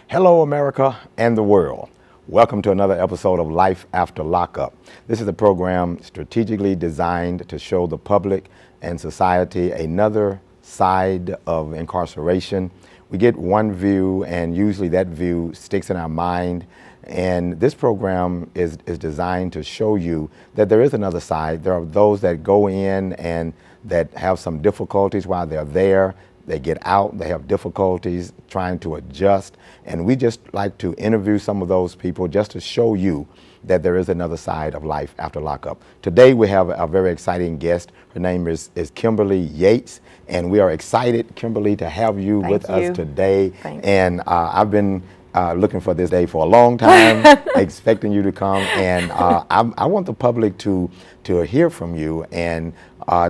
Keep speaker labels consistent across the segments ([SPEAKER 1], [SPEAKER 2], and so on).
[SPEAKER 1] Hello, America and the world. Welcome to another episode of Life After Lockup. This is a program strategically designed to show the public and society another side of incarceration. We get one view, and usually that view sticks in our mind. And this program is designed to show you that there is another side. There are those that go in and that have some difficulties while they're there. They get out, they have difficulties trying to adjust, and we just like to interview some of those people just to show you that there is another side of life after lockup. Today we have a very exciting guest. Her name is Kimberly Yates, and we are excited, Kimberly, to have you with us today. And I've been looking for this day for a long time, expecting you to come, and I want the public to hear from you and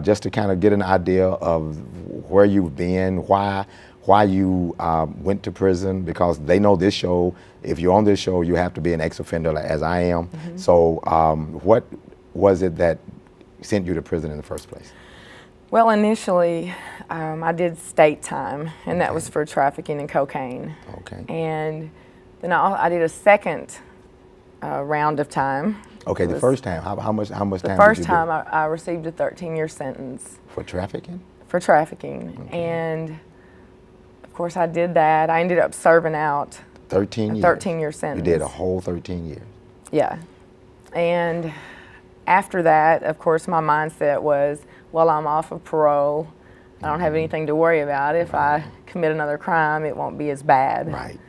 [SPEAKER 1] just to kind of get an idea of where you've been, why you went to prison, because they know this show, if you're on this show, you have to be an ex-offender as I am. Mm-hmm. So what was it that sent you to prison in the first place?
[SPEAKER 2] Well, initially, I did state time, and that was for trafficking in cocaine. Okay. And then I did a second round of time. Okay,
[SPEAKER 1] the first time, how much time did you do?
[SPEAKER 2] The first time I received a 13-year sentence.
[SPEAKER 1] For trafficking? For
[SPEAKER 2] trafficking. Okay. And, of course, I did that. I ended up serving out
[SPEAKER 1] 13 years.
[SPEAKER 2] 13-year sentence.
[SPEAKER 1] You did a whole 13 years.
[SPEAKER 2] Yeah. And after that, of course, my mindset was, well, I'm off of parole. I don't have anything to worry about. If I commit another crime, it won't be as bad.
[SPEAKER 1] Right.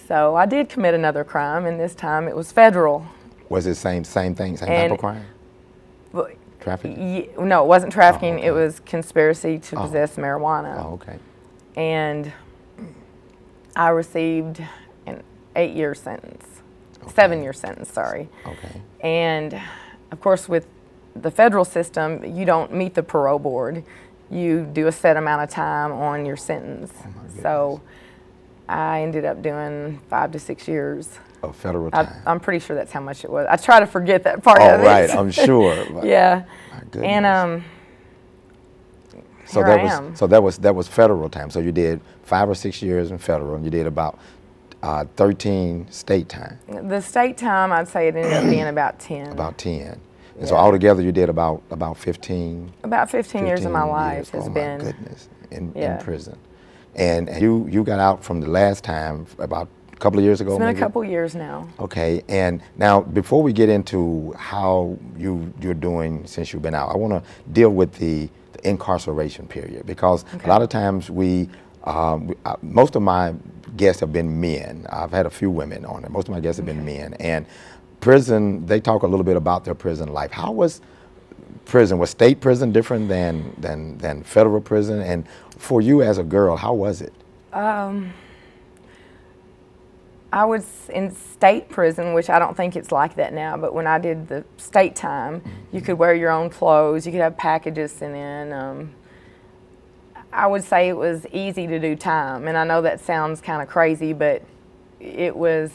[SPEAKER 2] So I did commit another crime, and this time it was federal.
[SPEAKER 1] Was it same thing, same type of crime?
[SPEAKER 2] Trafficking? No, it wasn't trafficking. It was conspiracy to possess marijuana.
[SPEAKER 1] Oh, okay.
[SPEAKER 2] And I received an 8-year sentence, 7-year sentence, sorry.
[SPEAKER 1] Okay.
[SPEAKER 2] And, of course, with the federal system, you don't meet the parole board. You do a set amount of time on your sentence. Oh, my goodness. So I ended up doing 5 to 6 years.
[SPEAKER 1] Of federal time.
[SPEAKER 2] I'm pretty sure that's how much it was. I try to forget that part of it.
[SPEAKER 1] Oh, right, I'm sure.
[SPEAKER 2] Yeah.
[SPEAKER 1] My goodness.
[SPEAKER 2] And
[SPEAKER 1] so that was federal time. So you did 5 or 6 years in federal, and you did about 13 state time.
[SPEAKER 2] The state time, I'd say it ended up being about 10.
[SPEAKER 1] About 10. And so altogether you did about 15.
[SPEAKER 2] About 15 years of my life has been.
[SPEAKER 1] Oh my goodness, in prison. And you got out from the last time about a couple of years ago?
[SPEAKER 2] It's been a couple years now.
[SPEAKER 1] Okay, and now before we get into how you're doing since you've been out, I want to deal with the incarceration period, because a lot of times most of my guests have been men. I've had a few women on it. Most of my guests have been men. And prison, they talk a little bit about their prison life. How was prison? Was state prison different than federal prison? And for you as a girl, how was it?
[SPEAKER 2] I was in state prison, which I don't think it's like that now, but when I did the state time, you could wear your own clothes, you could have packages sent in. I would say it was easy to do time, and I know that sounds kind of crazy, but it was,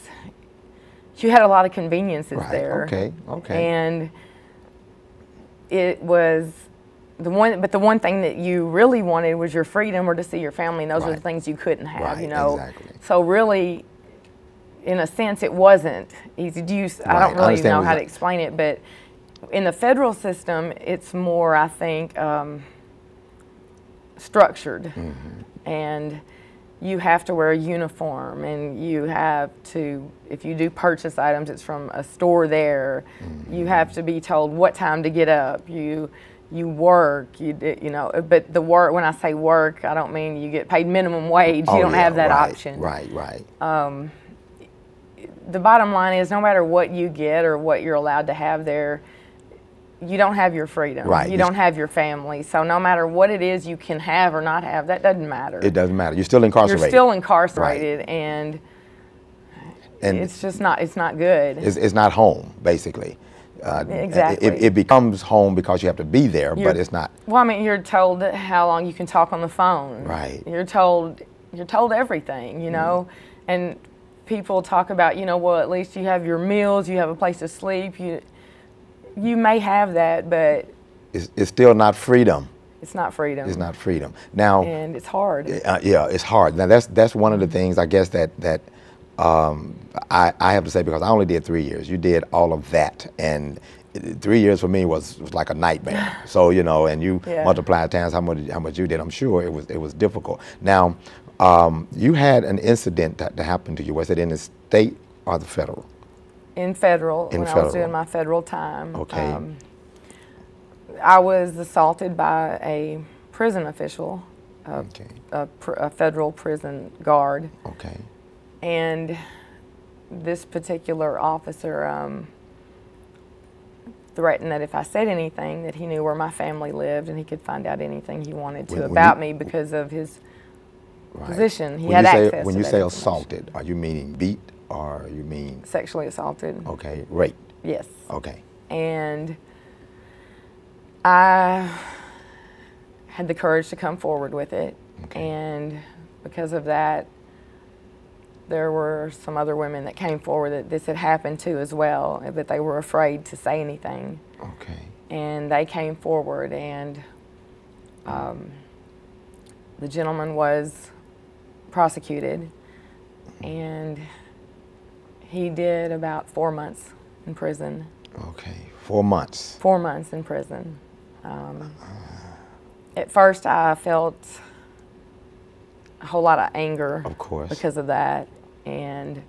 [SPEAKER 2] you had a lot of conveniences there.
[SPEAKER 1] Okay.
[SPEAKER 2] And it was the one thing that you really wanted was your freedom or to see your family, and those were the things you couldn't have, you know.
[SPEAKER 1] Exactly.
[SPEAKER 2] So really, in a sense, it wasn't easy to use. I don't really know how to explain it, but in the federal system, it's more, I think, structured. And you have to wear a uniform, and you have to, if you do purchase items, it's from a store there. You have to be told what time to get up. You work, you know, but the work, when I say work, I don't mean you get paid minimum wage. You don't have that option.
[SPEAKER 1] Right.
[SPEAKER 2] The bottom line is, no matter what you get or what you're allowed to have there, you don't have your freedom. Right. You don't have your family. So no matter what it is you can have or not have, that doesn't matter.
[SPEAKER 1] It doesn't matter. You're still incarcerated.
[SPEAKER 2] You're still incarcerated, and it's just not. It's not good.
[SPEAKER 1] It's not home, basically.
[SPEAKER 2] Exactly.
[SPEAKER 1] It becomes home because you have to be there, but it's not.
[SPEAKER 2] Well, I mean, you're told how long you can talk on the phone.
[SPEAKER 1] Right.
[SPEAKER 2] You're told everything, you know, and people talk about, you know, well, at least you have your meals, you have a place to sleep. You may have that, but
[SPEAKER 1] it's still not freedom.
[SPEAKER 2] It's not freedom.
[SPEAKER 1] It's not freedom. Now,
[SPEAKER 2] and it's hard.
[SPEAKER 1] Yeah, it's hard. Now that's one of the things I guess that I have to say, because I only did 3 years. You did all of that, and 3 years for me was like a nightmare. So you know, and you multiply times how much you did. I'm sure it was difficult. Now, you had an incident that happened to you. Was it in the state or the federal?
[SPEAKER 2] In federal.
[SPEAKER 1] In
[SPEAKER 2] when
[SPEAKER 1] federal.
[SPEAKER 2] I was doing my federal time.
[SPEAKER 1] Okay.
[SPEAKER 2] I was assaulted by a prison official, a federal prison guard.
[SPEAKER 1] Okay.
[SPEAKER 2] And this particular officer threatened that if I said anything, that he knew where my family lived and he could find out anything he wanted to about me because of his position. He had access to that.
[SPEAKER 1] When you say assaulted, are you meaning beat or you mean?
[SPEAKER 2] Sexually assaulted.
[SPEAKER 1] Okay, rape.
[SPEAKER 2] Yes.
[SPEAKER 1] Okay.
[SPEAKER 2] And I had the courage to come forward with it. Okay. And because of that, there were some other women that came forward that this had happened to as well, but they were afraid to say anything.
[SPEAKER 1] Okay.
[SPEAKER 2] And they came forward, and the gentleman was prosecuted, and he did about 4 months in prison.
[SPEAKER 1] Okay, 4 months.
[SPEAKER 2] 4 months in prison. At first, I felt a whole lot of anger,
[SPEAKER 1] of course,
[SPEAKER 2] because of that, and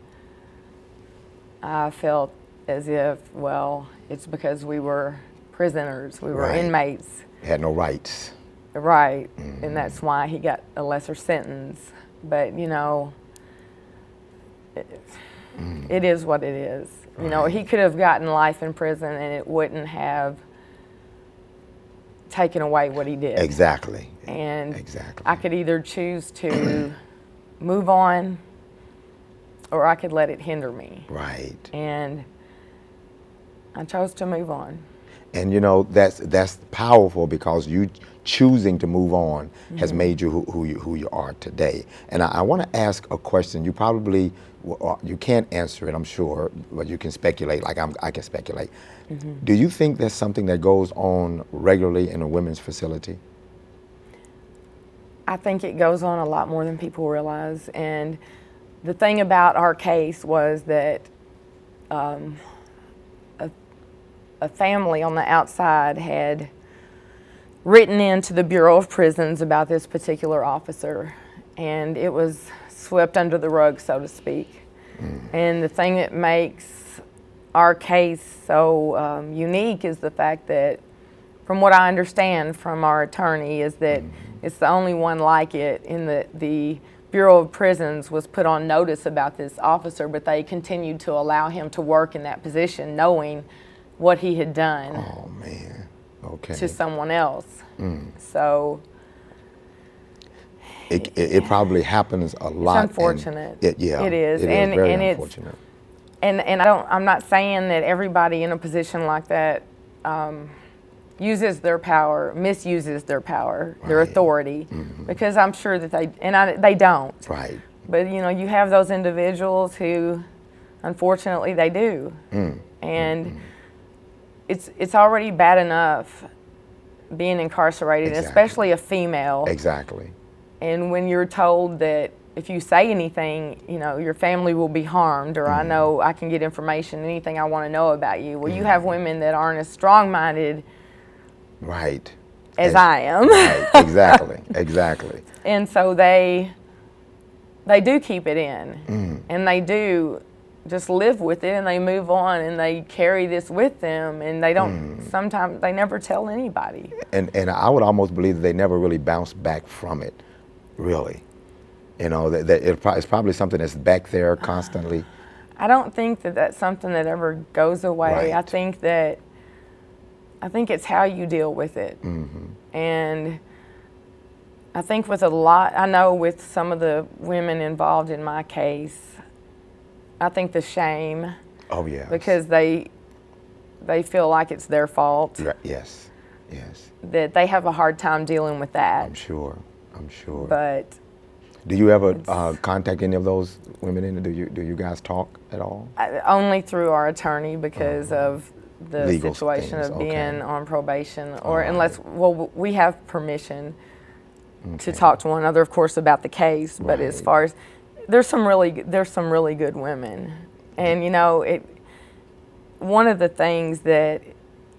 [SPEAKER 2] I felt as if, well, it's because we were prisoners, we were inmates.
[SPEAKER 1] Had no rights.
[SPEAKER 2] Right, and that's why he got a lesser sentence. But you know, it is what it is. You know, he could have gotten life in prison, and it wouldn't have taken away what he did.
[SPEAKER 1] Exactly.
[SPEAKER 2] And I could either choose to move on, or I could let it hinder me. Right. And I chose to move on.
[SPEAKER 1] And you know, that's powerful, because you choosing to move on has made you who you are today. And I want to ask a question. You probably you can't answer it, I'm sure, but you can speculate. Like I can speculate. Do you think that's something that goes on regularly in a women's facility?
[SPEAKER 2] I think it goes on a lot more than people realize. And the thing about our case was that a family on the outside had written into the Bureau of Prisons about this particular officer, and it was swept under the rug, so to speak. And the thing that makes our case so unique is the fact that, from what I understand from our attorney, is that it's the only one like it, in that the Bureau of Prisons was put on notice about this officer, but they continued to allow him to work in that position, knowing what he had done.
[SPEAKER 1] Oh man, okay.
[SPEAKER 2] To someone else. So
[SPEAKER 1] it probably happens a lot.
[SPEAKER 2] It's unfortunate.
[SPEAKER 1] It is. It is very unfortunate.
[SPEAKER 2] And I'm not saying that everybody in a position like that uses their power, misuses their power, their authority, because I'm sure that they don't. Right. But you know, you have those individuals who, unfortunately, they do. And it's already bad enough being incarcerated, especially a female.
[SPEAKER 1] Exactly.
[SPEAKER 2] And when you're told that if you say anything, you know, your family will be harmed, or I know I can get information, anything I want to know about you. Well, you have women that aren't as strong-minded as I am.
[SPEAKER 1] Right. Exactly. Exactly.
[SPEAKER 2] And so they do keep it in, and they do just live with it, and they move on, and they carry this with them, and they don't, sometimes they never tell anybody. And
[SPEAKER 1] I would almost believe that they never really bounce back from it, really. You know, it's probably something that's back there constantly.
[SPEAKER 2] I don't think that that's something that ever goes away. I think it's how you deal with it. And I think with I know with some of the women involved in my case, I think the shame. Oh yeah. Because they feel like it's their fault.
[SPEAKER 1] Yes. Yes.
[SPEAKER 2] That they have a hard time dealing with that.
[SPEAKER 1] I'm sure.
[SPEAKER 2] But
[SPEAKER 1] do you ever contact any of those women? Do you guys talk at all?
[SPEAKER 2] Only through our attorney, because of the
[SPEAKER 1] Legal
[SPEAKER 2] situation
[SPEAKER 1] things,
[SPEAKER 2] of being
[SPEAKER 1] okay.
[SPEAKER 2] on probation, or
[SPEAKER 1] All
[SPEAKER 2] unless,
[SPEAKER 1] right.
[SPEAKER 2] well, we have permission to
[SPEAKER 1] Okay.
[SPEAKER 2] talk to one another, of course, about the case. But as
[SPEAKER 1] Right.
[SPEAKER 2] far as there's some really good women, and you know, one of the things that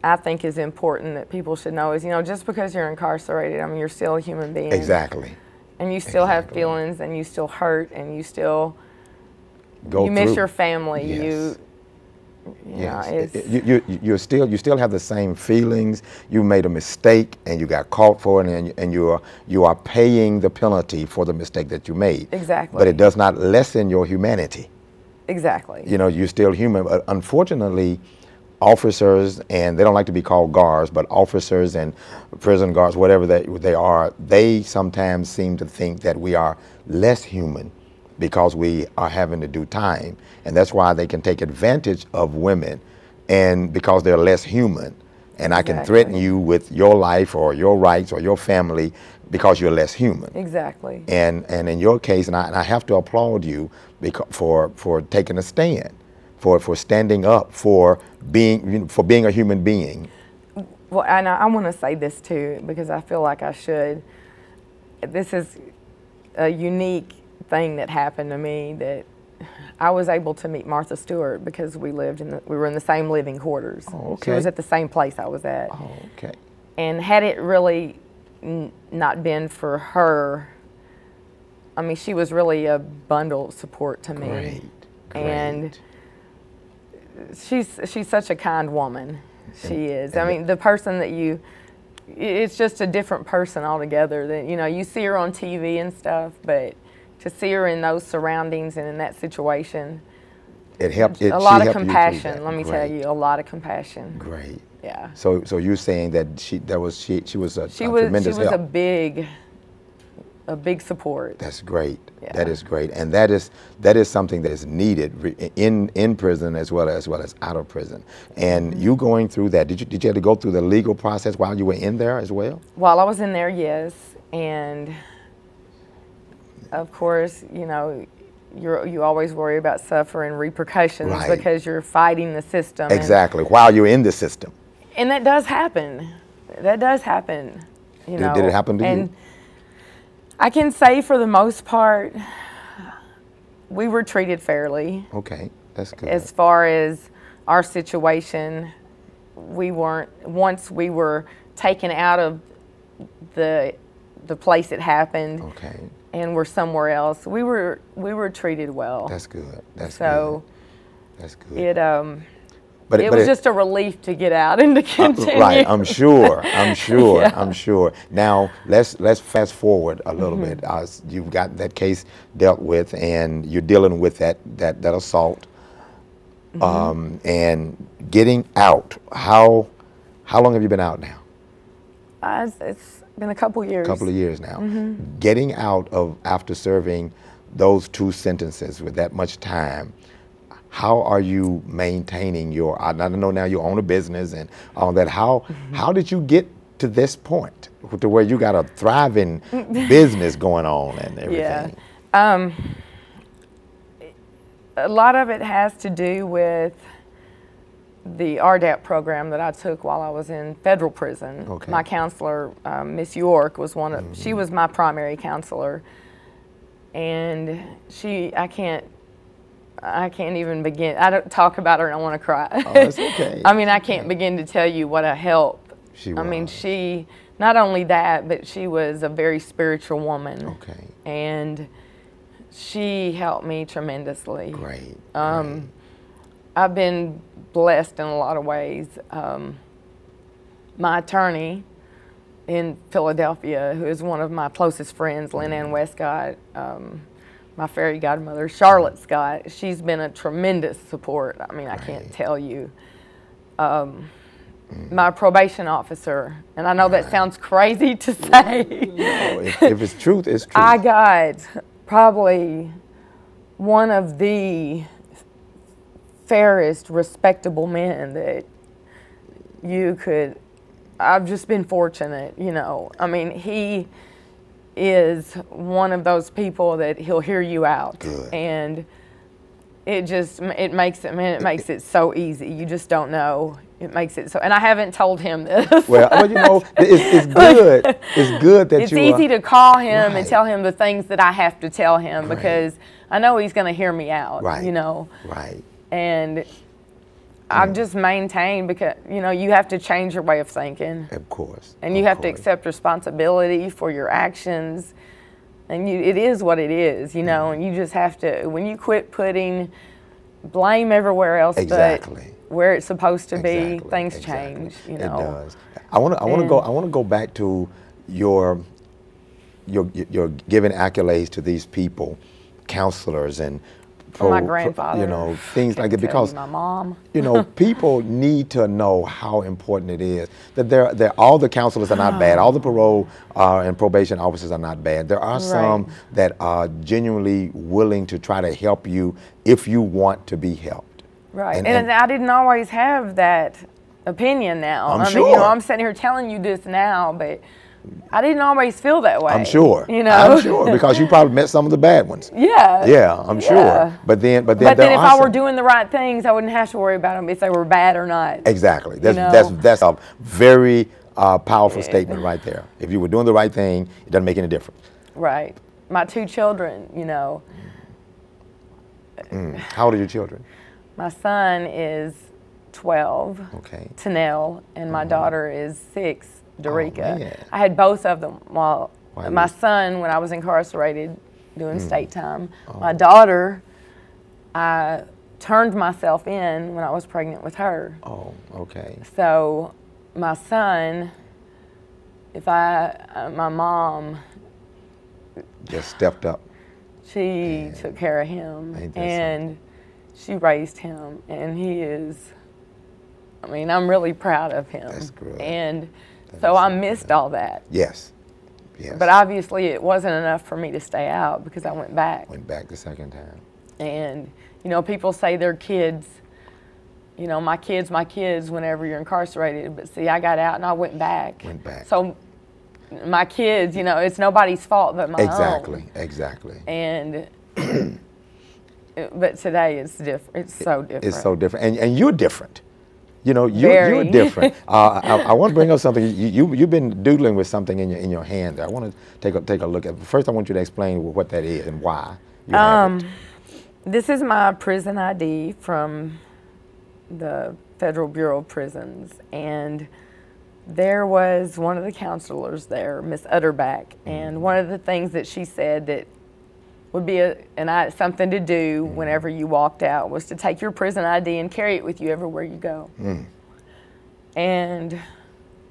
[SPEAKER 2] I think is important that people should know is, you know, just because you're incarcerated, I mean, you're still a human being.
[SPEAKER 1] Exactly.
[SPEAKER 2] And you still have
[SPEAKER 1] Exactly.
[SPEAKER 2] feelings, and you still hurt, and you still
[SPEAKER 1] Go
[SPEAKER 2] miss
[SPEAKER 1] through.
[SPEAKER 2] your family.
[SPEAKER 1] Yes.
[SPEAKER 2] You
[SPEAKER 1] Yes,
[SPEAKER 2] know, it's,
[SPEAKER 1] you still have the same feelings. You made a mistake and you got caught for it, and you are paying the penalty for the mistake that you made.
[SPEAKER 2] Exactly.
[SPEAKER 1] But it does not lessen your humanity.
[SPEAKER 2] exactly.
[SPEAKER 1] You know, you're still human. But unfortunately, officers, and they don't like to be called guards, but officers and prison guards, whatever they are, they sometimes seem to think that we are less human because we are having to do time. And that's why they can take advantage of women, and because they're less human. And I can threaten you with your life or your rights or your family because you're less human.
[SPEAKER 2] Exactly.
[SPEAKER 1] And in your case, and I have to applaud you for taking a stand, for standing up, for being a human being.
[SPEAKER 2] Well, and I want to say this too, because I feel like I should. This is a unique thing that happened to me, that I was able to meet Martha Stewart because we were in the same living quarters.
[SPEAKER 1] Oh, okay.
[SPEAKER 2] She was at the same place I was at.
[SPEAKER 1] Oh, okay.
[SPEAKER 2] And had it really not been for her, I mean, she was really a bundle of support to me.
[SPEAKER 1] Great.
[SPEAKER 2] And she's such a kind woman. She is. I mean, the person that it's just a different person altogether. That, you know, you see her on TV and stuff, but to see her in those surroundings and in that situation,
[SPEAKER 1] It helped.
[SPEAKER 2] a lot of compassion. Let me tell you, a lot of compassion.
[SPEAKER 1] Great.
[SPEAKER 2] Yeah.
[SPEAKER 1] So you're saying that she was a tremendous help.
[SPEAKER 2] a big support.
[SPEAKER 1] That's great.
[SPEAKER 2] Yeah.
[SPEAKER 1] That is great, and that is something that is needed in prison as well as out of prison. And you going through that, did you have to go through the legal process while you were in there as well?
[SPEAKER 2] While I was in there, yes, and of course, you know, you always worry about suffering repercussions,
[SPEAKER 1] Right.
[SPEAKER 2] because you're fighting the system.
[SPEAKER 1] Exactly. While you're in the system.
[SPEAKER 2] And that does happen. That does happen. You know.
[SPEAKER 1] Did it happen to you?
[SPEAKER 2] And I can say for the most part, we were treated fairly.
[SPEAKER 1] Okay, that's good.
[SPEAKER 2] As far as our situation, we weren't. Once we were taken out of the place it happened,
[SPEAKER 1] Okay.
[SPEAKER 2] and we're somewhere else, we were treated well.
[SPEAKER 1] That's good. That's
[SPEAKER 2] so
[SPEAKER 1] good. That's good.
[SPEAKER 2] It was just a relief to get out and to continue.
[SPEAKER 1] Right, I'm sure.
[SPEAKER 2] Yeah.
[SPEAKER 1] I'm sure. Now let's fast forward a little bit. You've got that case dealt with, and you're dealing with that assault, and getting out. How long have you been out now?
[SPEAKER 2] It's been a couple years.
[SPEAKER 1] A couple of years now. Getting out after serving those 2 sentences with that much time. How are you maintaining I know now you own a business and all that. How did you get to this point to where you got a thriving business going on and everything?
[SPEAKER 2] Yeah. A lot of it has to do with the RDAP program that I took while I was in federal prison.
[SPEAKER 1] Okay.
[SPEAKER 2] My counselor, Miss York, was she was my primary counselor, and I can't even begin. I don't talk about her and I want to cry.
[SPEAKER 1] Oh, that's okay.
[SPEAKER 2] I mean, I can't begin to tell you what a help.
[SPEAKER 1] She was.
[SPEAKER 2] I mean, she, not only that, but she was a very spiritual woman.
[SPEAKER 1] Okay.
[SPEAKER 2] And she helped me tremendously.
[SPEAKER 1] Great.
[SPEAKER 2] I've been blessed in a lot of ways. My attorney in Philadelphia, who is one of my closest friends, Lynn Ann Westcott, my fairy godmother, Charlotte Scott, she's been a tremendous support. I mean, I can't tell you. My probation officer, and I know that sounds crazy to say.
[SPEAKER 1] No, if it's truth, it's truth.
[SPEAKER 2] I got probably one of the fairest, respectable men that you could. I've just been fortunate, you know. I mean, he is one of those people that he'll hear you out.
[SPEAKER 1] Good.
[SPEAKER 2] And it makes it so easy. You just don't know it makes it so. And I haven't told him this.
[SPEAKER 1] Well, you know, it's good. It's good that
[SPEAKER 2] it's easy to call him and tell him the things that I have to tell him because I know he's going to hear me out.
[SPEAKER 1] Right.
[SPEAKER 2] You know.
[SPEAKER 1] Right.
[SPEAKER 2] And I've just maintained because you know you have to change your way of thinking.
[SPEAKER 1] Of course.
[SPEAKER 2] And you have to accept responsibility for your actions. And it is what it is, you know. And you just have to. When you quit putting blame everywhere else, but where it's supposed to be, things change. You know,
[SPEAKER 1] it does. I want to go back to your giving accolades to these people, counselors and
[SPEAKER 2] my grandfather.
[SPEAKER 1] You know, things like that, because
[SPEAKER 2] my mom.
[SPEAKER 1] You know, people need to know how important it is that all the counselors are not bad, all the parole and probation officers are not bad. There are some that are genuinely willing to try to help you if you want to be helped.
[SPEAKER 2] Right, and I didn't always have that opinion now.
[SPEAKER 1] I'm
[SPEAKER 2] sure.
[SPEAKER 1] Mean,
[SPEAKER 2] you know, I'm sitting here telling you this now, but I didn't always feel that way.
[SPEAKER 1] I'm sure.
[SPEAKER 2] You know,
[SPEAKER 1] I'm sure because you probably met some of the bad ones.
[SPEAKER 2] Yeah.
[SPEAKER 1] Yeah, I'm sure. But then if
[SPEAKER 2] I were doing the right things, I wouldn't have to worry about them if they were bad or not.
[SPEAKER 1] Exactly. That's a very powerful statement right there. If you were doing the right thing, it doesn't make any difference.
[SPEAKER 2] Right. My 2 children, you know.
[SPEAKER 1] How old are your children?
[SPEAKER 2] My son is 12, Tanel, and my daughter is 6, Dorica.
[SPEAKER 1] Oh,
[SPEAKER 2] I had both of them while my son, when I was incarcerated doing state time. My daughter, I turned myself in when I was pregnant with her.
[SPEAKER 1] Oh, okay.
[SPEAKER 2] So my son, my mom
[SPEAKER 1] just stepped up.
[SPEAKER 2] She took care of him and she raised him, and he is, I mean, I'm really proud of him.
[SPEAKER 1] That's good.
[SPEAKER 2] And so I missed all that.
[SPEAKER 1] Yes. Yes.
[SPEAKER 2] But obviously it wasn't enough for me to stay out because I went back.
[SPEAKER 1] Went back the second time.
[SPEAKER 2] And, you know, people say their kids, you know, my kids whenever you're incarcerated. But see, I got out and I went back.
[SPEAKER 1] Went back.
[SPEAKER 2] So my kids, you know, it's nobody's fault but my own.
[SPEAKER 1] Exactly.
[SPEAKER 2] And but today it's different. It's so different.
[SPEAKER 1] It's so different, and you're different. You know, you're different. I want to bring up something. You've been doodling with something in your hand there. I want to take a look at. First, I want you to explain what that is and why you have it.
[SPEAKER 2] This is my prison ID from the Federal Bureau of Prisons, and there was one of the counselors there, Miss Utterback, and one of the things that she said that would be something to do whenever you walked out was to take your prison ID and carry it with you everywhere you go. And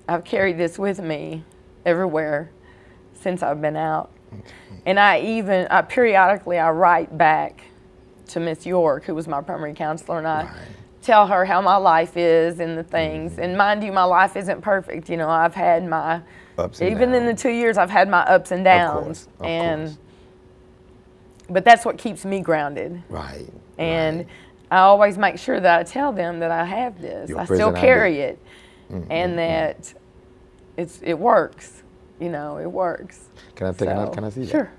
[SPEAKER 2] I've carried this with me everywhere since I've been out. And I periodically write back to Miss York, who was my primary counselor, and I tell her how my life is and the things. And mind you, my life isn't perfect. You know, I've had my
[SPEAKER 1] ups and
[SPEAKER 2] even
[SPEAKER 1] downs.
[SPEAKER 2] in the 2 years, I've had my ups and downs.
[SPEAKER 1] Of course.
[SPEAKER 2] But that's what keeps me grounded.
[SPEAKER 1] Right.
[SPEAKER 2] And I always make sure that I tell them that I have this. I still carry it, and that it works. You know, it works.
[SPEAKER 1] Can I take another? Can I see that?
[SPEAKER 2] Sure.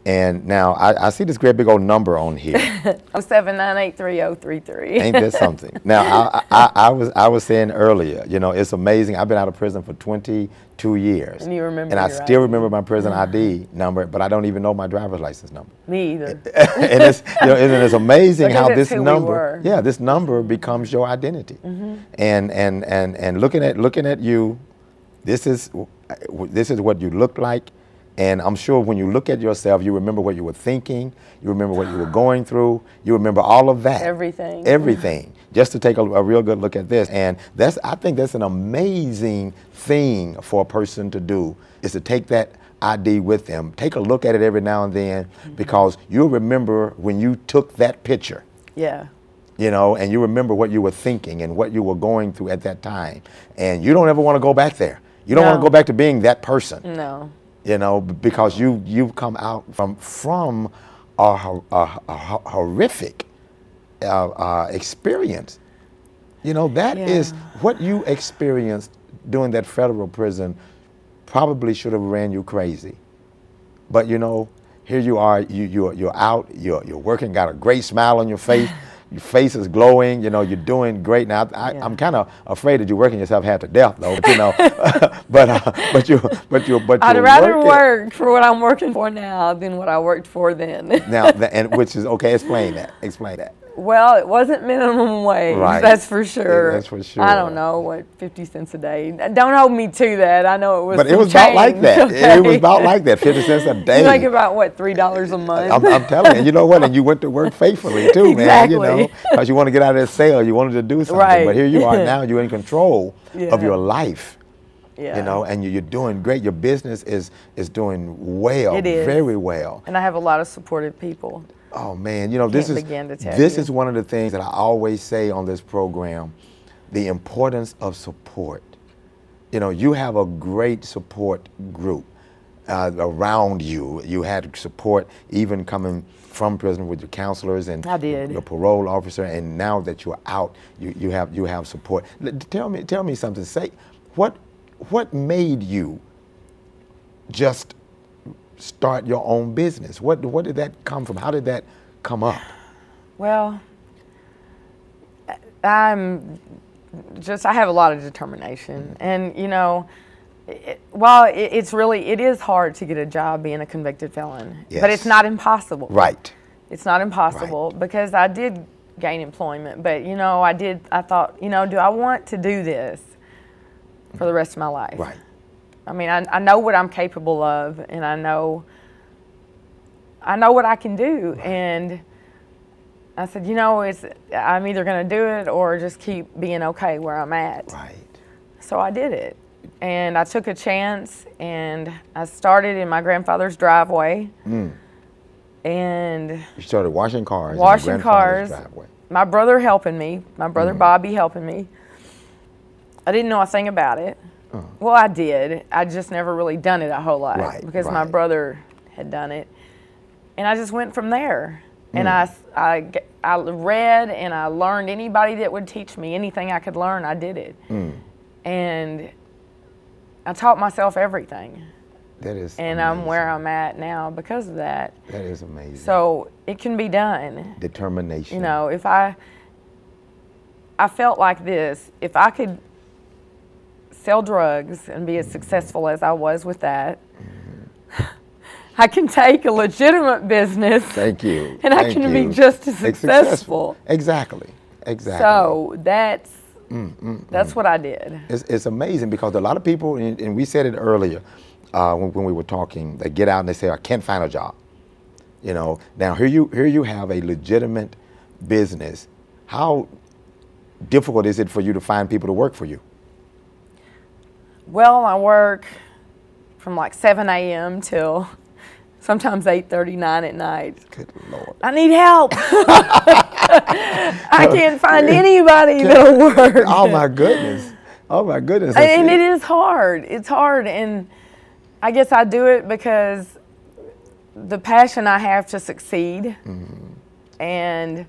[SPEAKER 1] And now I see this great big old number on here.
[SPEAKER 2] 079830333.
[SPEAKER 1] Ain't that something? Now I was saying earlier, you know, it's amazing. I've been out of prison for 22 years.
[SPEAKER 2] And you remember?
[SPEAKER 1] And I still remember my prison ID number, but I don't even know my driver's license number.
[SPEAKER 2] Me either.
[SPEAKER 1] And it's, you know, and it's amazing how this number,
[SPEAKER 2] we
[SPEAKER 1] this number becomes your identity. And looking at you, this is what you look like. And I'm sure when you look at yourself, you remember what you were thinking, you remember what you were going through, you remember all of that.
[SPEAKER 2] Everything.
[SPEAKER 1] Everything. Just to take a real good look at this. And I think that's an amazing thing for a person to do, is to take that ID with them. Take a look at it every now and then, because you'll remember when you took that picture.
[SPEAKER 2] Yeah.
[SPEAKER 1] You know, and you remember what you were thinking and what you were going through at that time. And you don't ever want to go back there. You don't want to go back to being that person.
[SPEAKER 2] No.
[SPEAKER 1] You know, because you've come out from a horrific experience. You know, that is what you experienced during that federal prison. Probably should have ran you crazy, but you know, here you are. You're out. You're working. Got a great smile on your face. your face is glowing. You know, you're doing great. Now, I'm kind of afraid that you're working yourself half to death, though. But, you know, but you're
[SPEAKER 2] I'd rather
[SPEAKER 1] working.
[SPEAKER 2] work for what I'm working for now than what I worked for then.
[SPEAKER 1] Now, and which is okay. Explain that. Explain that.
[SPEAKER 2] Well, it wasn't minimum wage,
[SPEAKER 1] Right.
[SPEAKER 2] that's for sure.
[SPEAKER 1] That's for sure.
[SPEAKER 2] I don't know, what, 50 cents a day. Don't hold me to that. I know it was.
[SPEAKER 1] But it was about like that. Okay. It was about like that, 50 cents a day.
[SPEAKER 2] You make about, what, $3 a month?
[SPEAKER 1] I'm telling you, you know what? And you went to work faithfully too,
[SPEAKER 2] Exactly.
[SPEAKER 1] man. You know, because you want to get out of that cell, you wanted to do something.
[SPEAKER 2] Right.
[SPEAKER 1] But here you are now. You're in control of your life.
[SPEAKER 2] Yeah.
[SPEAKER 1] You know, and you're doing great. Your business is doing well.
[SPEAKER 2] It is.
[SPEAKER 1] Very well.
[SPEAKER 2] And I have a lot of supportive people.
[SPEAKER 1] Oh man, you know, this is one of the things that I always say on this program, the importance of support. You know, you have a great support group around you. You had support even coming from prison with your counselors and your parole officer, and now that you're out, you have support. Tell me something. Say what made you just start your own business? What did that come from? How did that come up?
[SPEAKER 2] Well, I have a lot of determination, and you know, it is hard to get a job being a convicted felon, but it's not impossible.
[SPEAKER 1] Right.
[SPEAKER 2] It's not impossible because I did gain employment, but you know, I thought, you know, do I want to do this for the rest of my life?
[SPEAKER 1] Right.
[SPEAKER 2] I mean, I know what I'm capable of, and I know what I can do.
[SPEAKER 1] Right.
[SPEAKER 2] And I said, you know, I'm either going to do it or just keep being okay where I'm at.
[SPEAKER 1] Right.
[SPEAKER 2] So I did it. And I took a chance, and I started in my grandfather's driveway. And
[SPEAKER 1] you started washing cars.
[SPEAKER 2] Washing cars. Driveway. My brother helping me. My brother Bobby helping me. I didn't know a thing about it. Well, I did. I just never really done it a whole lot because my brother had done it. And I just went from there. And I read and I learned anybody that would teach me anything I could learn, I did it. And I taught myself everything.
[SPEAKER 1] That is
[SPEAKER 2] and
[SPEAKER 1] amazing.
[SPEAKER 2] I'm where I'm at now because of that.
[SPEAKER 1] That is amazing.
[SPEAKER 2] So it can be done.
[SPEAKER 1] Determination.
[SPEAKER 2] You know, if I felt like this, if I could sell drugs and be as successful as I was with that, I can take a legitimate business.
[SPEAKER 1] Thank you.
[SPEAKER 2] And I can be just as successful.
[SPEAKER 1] Exactly. Exactly.
[SPEAKER 2] So that's what I did.
[SPEAKER 1] It's amazing because a lot of people, and we said it earlier when we were talking, they get out and they say, I can't find a job. You know, now here you have a legitimate business. How difficult is it for you to find people to work for you?
[SPEAKER 2] Well, I work from like 7 a.m. till sometimes 8:39 at night.
[SPEAKER 1] Good Lord.
[SPEAKER 2] I need help. I can't find anybody that'll work.
[SPEAKER 1] Oh my goodness. Oh my goodness.
[SPEAKER 2] And it is hard. It's hard, and I guess I do it because the passion I have to succeed. And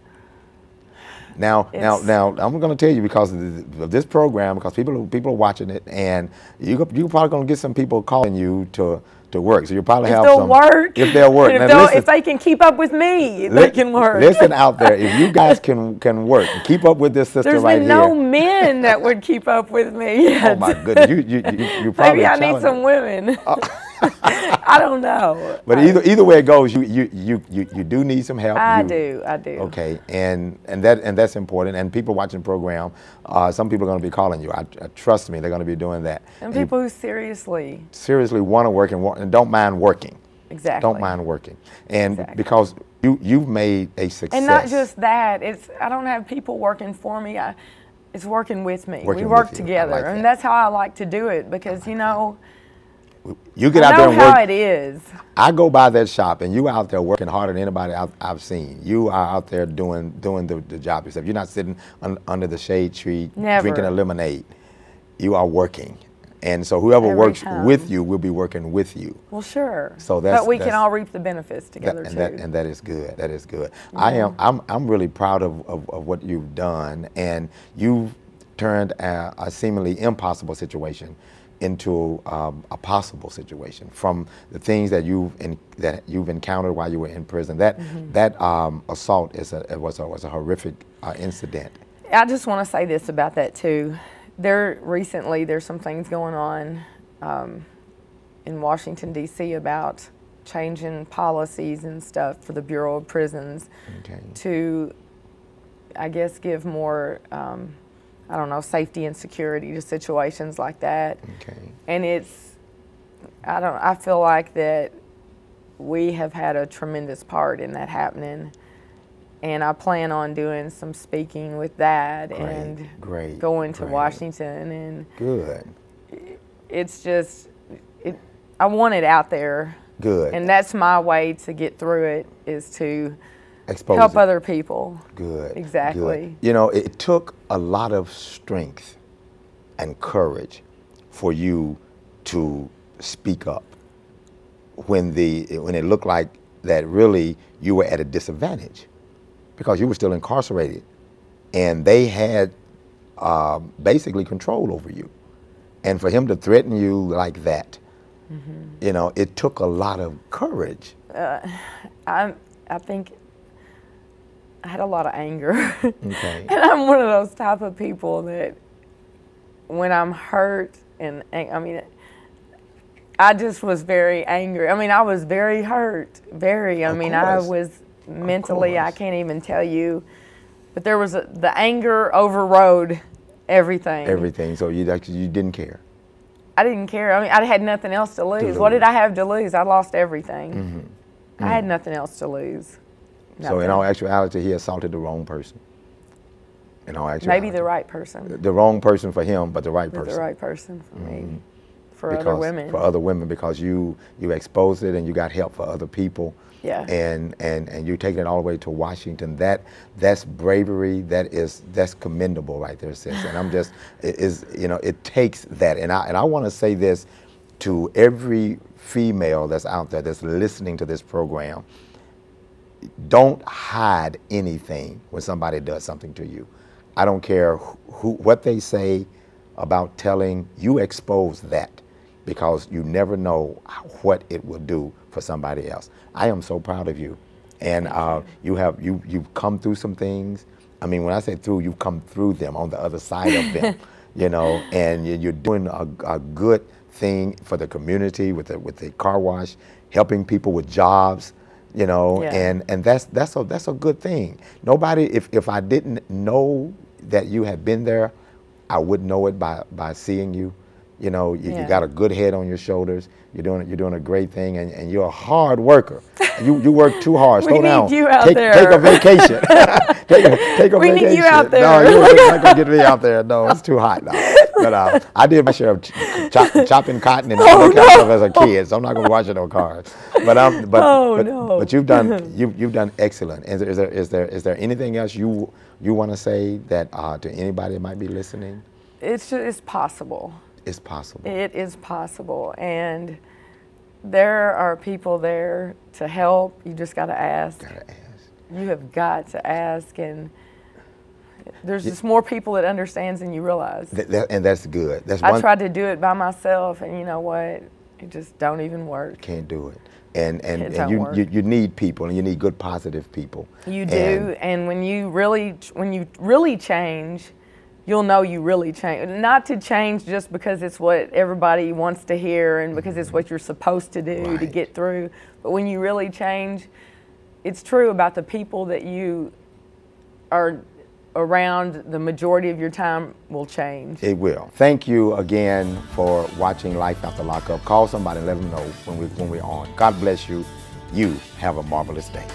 [SPEAKER 1] Now, I'm going to tell you because of this program, because people are watching it, and you're probably going to get some people calling you to work. So you'll probably have some. If they'll work.
[SPEAKER 2] If they can keep up with me, they can work.
[SPEAKER 1] Listen out there, if you guys can work, keep up with this sister right here.
[SPEAKER 2] There's been no men that would keep up with me yet.
[SPEAKER 1] Oh my goodness, you probably.
[SPEAKER 2] Maybe I need some women. I don't know.
[SPEAKER 1] But either way it goes, you do need some help.
[SPEAKER 2] I do.
[SPEAKER 1] Okay, and that's important. And people watching the program, some people are going to be calling you. Trust me, they're going to be doing that.
[SPEAKER 2] And people who seriously
[SPEAKER 1] want to work and don't mind working.
[SPEAKER 2] Exactly.
[SPEAKER 1] Don't mind working, and because you've made a success.
[SPEAKER 2] And not just that, I don't have people working for me. It's working with me. We work together, and that's how I like to do it because you know.
[SPEAKER 1] You get out there and work.
[SPEAKER 2] I know how it is.
[SPEAKER 1] I go by that shop, and you out there working harder than anybody I've seen. You are out there doing the job yourself. You're not sitting under the shade tree drinking a lemonade. You are working, and so whoever works with you will be working with you.
[SPEAKER 2] Well, sure.
[SPEAKER 1] So
[SPEAKER 2] but we can all reap the benefits together too.
[SPEAKER 1] And that is good. That is good. I'm really proud of what you've done, and you've turned a seemingly impossible situation into a possible situation from the things that you've encountered while you were in prison. That assault was a horrific incident.
[SPEAKER 2] I just want to say this about that too. Recently there's some things going on in Washington D.C. about changing policies and stuff for the Bureau of Prisons to, I guess, give more I don't know, safety and security to situations like that. And I feel like that we have had a tremendous part in that happening. And I plan on doing some speaking with that and going to Washington. And
[SPEAKER 1] good.
[SPEAKER 2] It's just, I want it out there.
[SPEAKER 1] Good.
[SPEAKER 2] And that's my way to get through it, is to
[SPEAKER 1] expose
[SPEAKER 2] help
[SPEAKER 1] it.
[SPEAKER 2] other people.
[SPEAKER 1] Good.
[SPEAKER 2] Exactly.
[SPEAKER 1] Good. You know, it took a lot of strength and courage for you to speak up when it looked like that really you were at a disadvantage, because you were still incarcerated and they had basically control over you. And for him to threaten you like that, you know, it took a lot of courage.
[SPEAKER 2] I think I had a lot of anger. And I'm one of those type of people that when I'm hurt, and I mean, I just was very angry. I mean, I was very hurt, I mean, I was mentally, I can't even tell you, but there was the anger overrode everything.
[SPEAKER 1] Everything, so you didn't care.
[SPEAKER 2] I didn't care. I mean, I had nothing else to lose. What did I have to lose? I lost everything. I had nothing else to lose. Nothing.
[SPEAKER 1] So in all actuality, he assaulted the wrong person. In all actuality.
[SPEAKER 2] Maybe the right person.
[SPEAKER 1] The wrong person for him, but the right person.
[SPEAKER 2] The right person for me. For other women.
[SPEAKER 1] For other women, because you exposed it and you got help for other people.
[SPEAKER 2] Yeah.
[SPEAKER 1] And you're taking it all the way to Washington. That's bravery. That's commendable right there, sis. And I'm just, it takes that. And I want to say this to every female that's out there that's listening to this program. Don't hide anything when somebody does something to you. I don't care what they say about telling. You expose that, because you never know what it will do for somebody else. I am so proud of you, and you've come through some things. I mean, when I say through, you've come through them, on the other side of them, you know, and you're doing a good thing for the community with the car wash, helping people with jobs. You know, and that's a good thing. Nobody, if I didn't know that you had been there, I would know it by seeing you. You know, you got a good head on your shoulders. You're doing a great thing, and you're a hard worker. You work too hard. Slow down.
[SPEAKER 2] We need you out there.
[SPEAKER 1] Take a vacation. take a vacation.
[SPEAKER 2] We need you out there.
[SPEAKER 1] No, you're not gonna get me out there. No, it's too hot now. But I did my share of chopping cotton and all that kind of stuff as a kid, so I'm not gonna wash no cars. But you've done excellent. Is there anything else you want to say that to anybody that might be listening?
[SPEAKER 2] It's possible.
[SPEAKER 1] It's possible.
[SPEAKER 2] It is possible, and there are people there to help. You just got to ask. You have got to ask, and there's just more people that understands than you realize.
[SPEAKER 1] And that's good.
[SPEAKER 2] I tried to do it by myself, and you know what? It just don't even work.
[SPEAKER 1] Can't do it. And you need people, and you need good, positive people.
[SPEAKER 2] You do, and when you really change, you'll know you really change. Not to change just because it's what everybody wants to hear and because it's what you're supposed to do to get through. But when you really change, it's true about the people that you are around, the majority of your time will change.
[SPEAKER 1] It will. Thank you again for watching Life After Lockup. Call somebody and let them know when we're on. God bless you. You have a marvelous day.